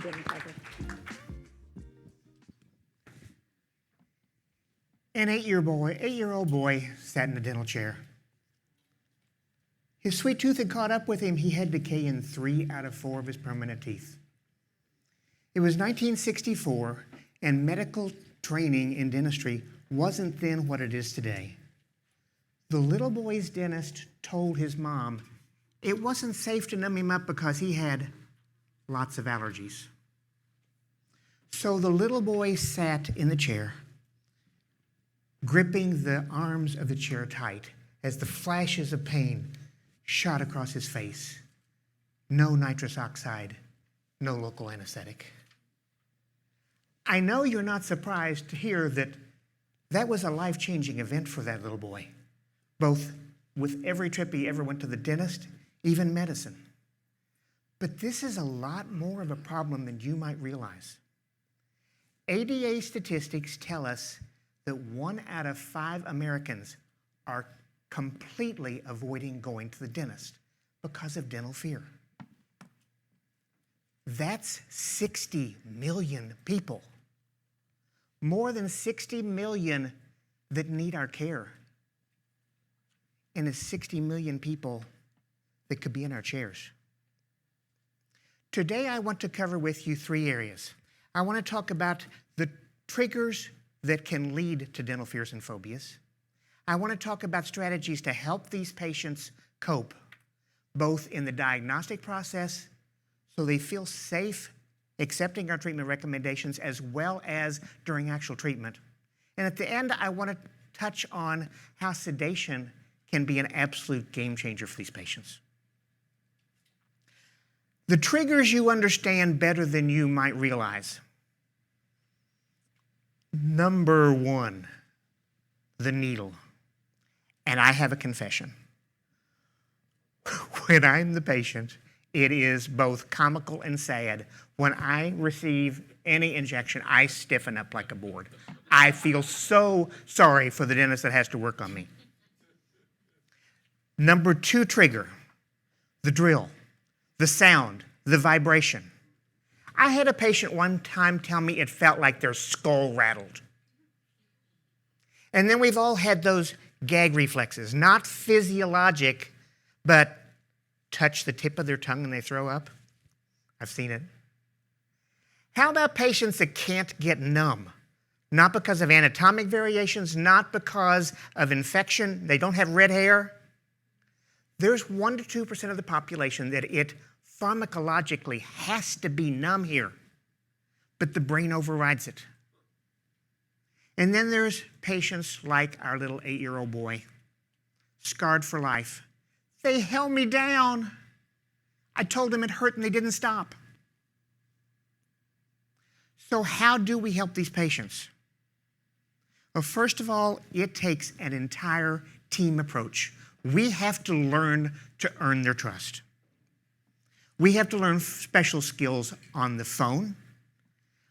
good, Michael. An 8-year-old boy sat in a dental chair. His sweet tooth had caught up with him. He had decay in 3 out of 4 of his permanent teeth. It was 1964, and medical training in dentistry wasn't then what it is today. The little boy's dentist told his mom it wasn't safe to numb him up because he had lots of allergies. So the little boy sat in the chair, gripping the arms of the chair tight as the flashes of pain shot across his face. No nitrous oxide, no local anesthetic. I know you're not surprised to hear that that was a life-changing event for that little boy, both with every trip he ever went to the dentist, even medicine. But this is a lot more of a problem than you might realize. ADA statistics tell us that 1 out of 5 Americans are completely avoiding going to the dentist because of dental fear. That's 60 million people. More than 60 million that need our care. And it's 60 million people that could be in our chairs. Today I want to cover with you 3 areas. I want to talk about the triggers that can lead to dental fears and phobias. I want to talk about strategies to help these patients cope, both in the diagnostic process so they feel safe accepting our treatment recommendations as well as during actual treatment. And at the end, I want to touch on how sedation can be an absolute game changer for these patients. The triggers you understand better than you might realize. Number 1, the needle. And I have a confession. When I'm the patient, it is both comical and sad. When I receive any injection, I stiffen up like a board. I feel so sorry for the dentist that has to work on me. Number 2 trigger, the drill, the sound, the vibration. I had a patient one time tell me it felt like their skull rattled. And then we've all had those gag reflexes, not physiologic, but touch the tip of their tongue and they throw up. I've seen it. How about patients that can't get numb? Not because of anatomic variations, not because of infection, they don't have red hair. There's 1 to 2% of the population that it pharmacologically has to be numb here, but the brain overrides it. And then there's patients like our little 8-year-old boy, scarred for life. They held me down. I told them it hurt and they didn't stop. So how do we help these patients? Well, first of all, it takes an entire team approach. We have to learn to earn their trust. We have to learn special skills on the phone.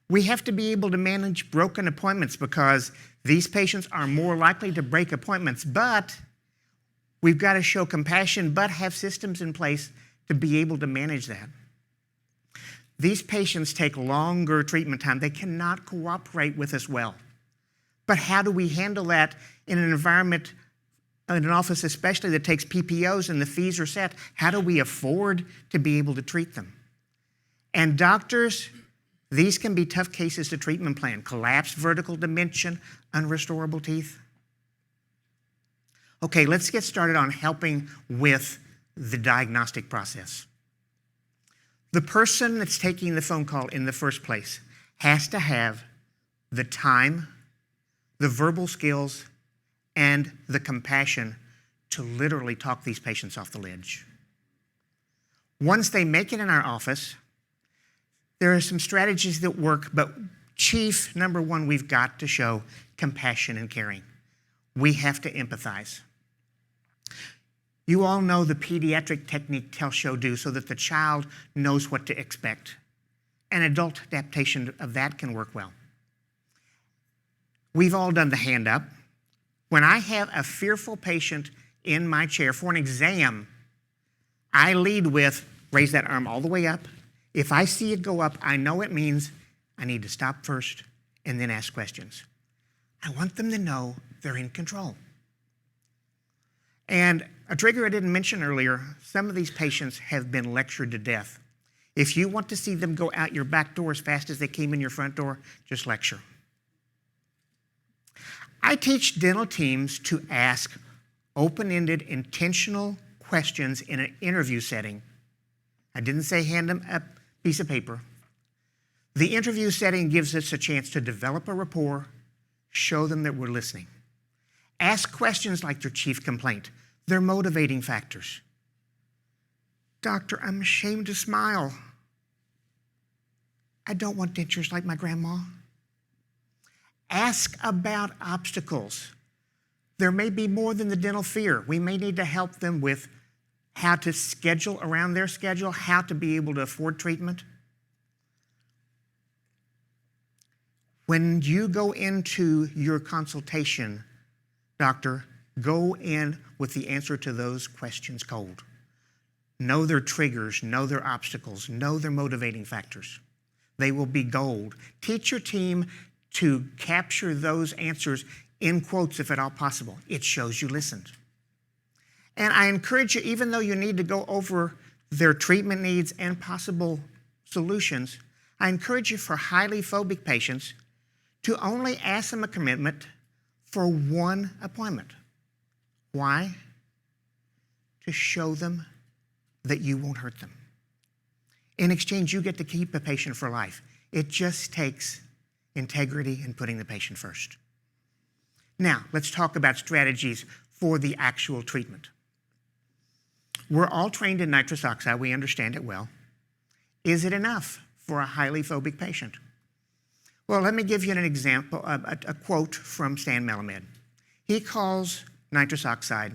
We have to be able to manage broken appointments because these patients are more likely to break appointments, but we've got to show compassion, but have systems in place to be able to manage that. These patients take longer treatment time. They cannot cooperate with us well. But how do we handle that in an environment, in an office especially that takes PPOs and the fees are set? How do we afford to be able to treat them? And doctors, these can be tough cases to treatment plan. Collapsed vertical dimension, unrestorable teeth. Okay, let's get started on helping with the diagnostic process. The person that's taking the phone call in the first place has to have the time, the verbal skills, and the compassion to literally talk these patients off the ledge. Once they make it in our office, there are some strategies that work, but chief, number 1, we've got to show compassion and caring. We have to empathize. You all know the pediatric technique tell, show, do so that the child knows what to expect. An adult adaptation of that can work well. We've all done the hand up. When I have a fearful patient in my chair for an exam, I lead with raise that arm all the way up If I see it go up, I know it means I need to stop first and then ask questions. I want them to know they're in control. And a trigger I didn't mention earlier, some of these patients have been lectured to death. If you want to see them go out your back door as fast as they came in your front door, just lecture. I teach dental teams to ask open-ended, intentional questions in an interview setting. I didn't say hand them a piece of paper. The interview setting gives us a chance to develop a rapport, show them that we're listening. Ask questions like their chief complaint, their motivating factors. Doctor, I'm ashamed to smile. I don't want dentures like my grandma. Ask about obstacles. There may be more than the dental fear. We may need to help them with how to schedule around their schedule, how to be able to afford treatment. When you go into your consultation, doctor, go in with the answer to those questions cold. Know their triggers, know their obstacles, know their motivating factors. They will be gold. Teach your team to capture those answers in quotes if at all possible. It shows you listened. And I encourage you, even though you need to go over their treatment needs and possible solutions, I encourage you for highly phobic patients to only ask them a commitment for one appointment. Why? To show them that you won't hurt them. In exchange, you get to keep a patient for life. It just takes integrity and putting the patient first. Now, let's talk about strategies for the actual treatment. We're all trained in nitrous oxide. We understand it well. Is it enough for a highly phobic patient? Well, let me give you an example, a quote from Stan Melamed. He calls nitrous oxide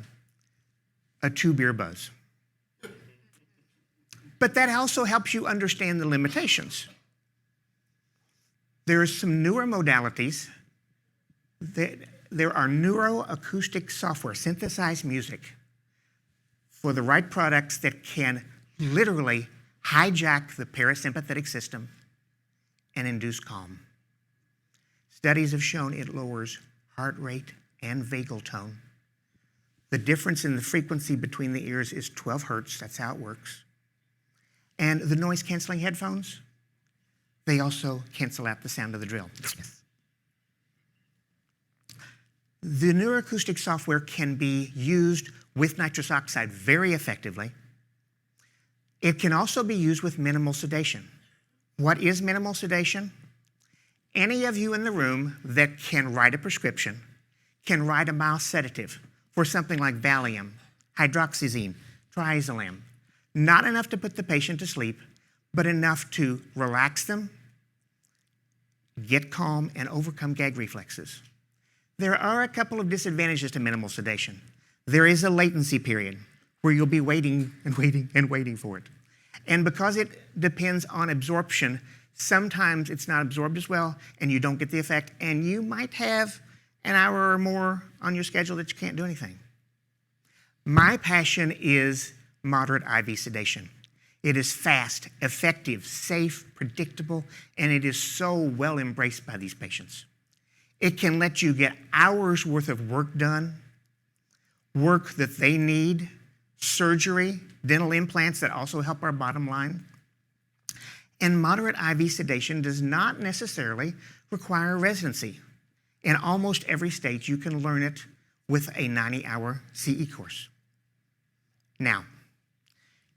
a 2-beer buzz. But that also helps you understand the limitations. There are some newer modalities. There are neuroacoustic software, synthesized music, for the right products that can literally hijack the parasympathetic system and induce calm. Studies have shown it lowers heart rate and vagal tone. The difference in the frequency between the ears is 12 hertz. That's how it works. And the noise-canceling headphones, they also cancel out the sound of the drill. The neuroacoustic software can be used with nitrous oxide very effectively. It can also be used with minimal sedation. What is minimal sedation? Any of you in the room that can write a prescription can write a mild sedative for something like Valium, hydroxyzine, triazolam. Not enough to put the patient to sleep, but enough to relax them, get calm, and overcome gag reflexes. There are a couple of disadvantages to minimal sedation. There is a latency period where you'll be waiting and waiting and waiting for it. And because it depends on absorption, sometimes it's not absorbed as well and you don't get the effect, and you might have an hour or more on your schedule that you can't do anything. My passion is moderate IV sedation. It is fast, effective, safe, predictable, and it is so well embraced by these patients. It can let you get hours worth of work done, work that they need, surgery, dental implants that also help our bottom line. And moderate IV sedation does not necessarily require residency. In almost every state, you can learn it with a 90-hour CE course. Now,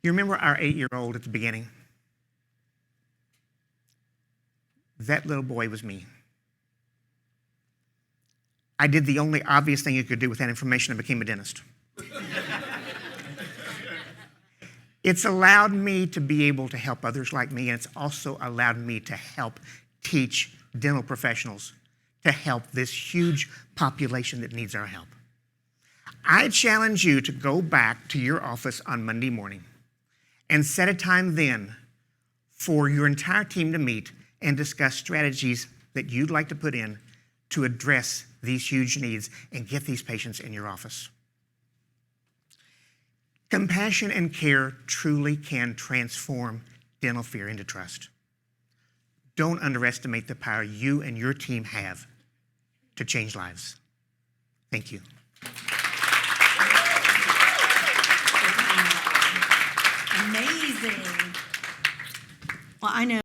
you remember our 8-year-old at the beginning? That little boy was me. I did the only obvious thing you could do with that information and became a dentist. It's allowed me to be able to help others like me, and it's also allowed me to help teach dental professionals to help this huge population that needs our help. I challenge you to go back to your office on Monday morning and set a time then for your entire team to meet and discuss strategies that you'd like to put in to address these huge needs and get these patients in your office. Compassion and care truly can transform dental fear into trust. Don't underestimate the power you and your team have to change lives. Thank you. Amazing. Well, I know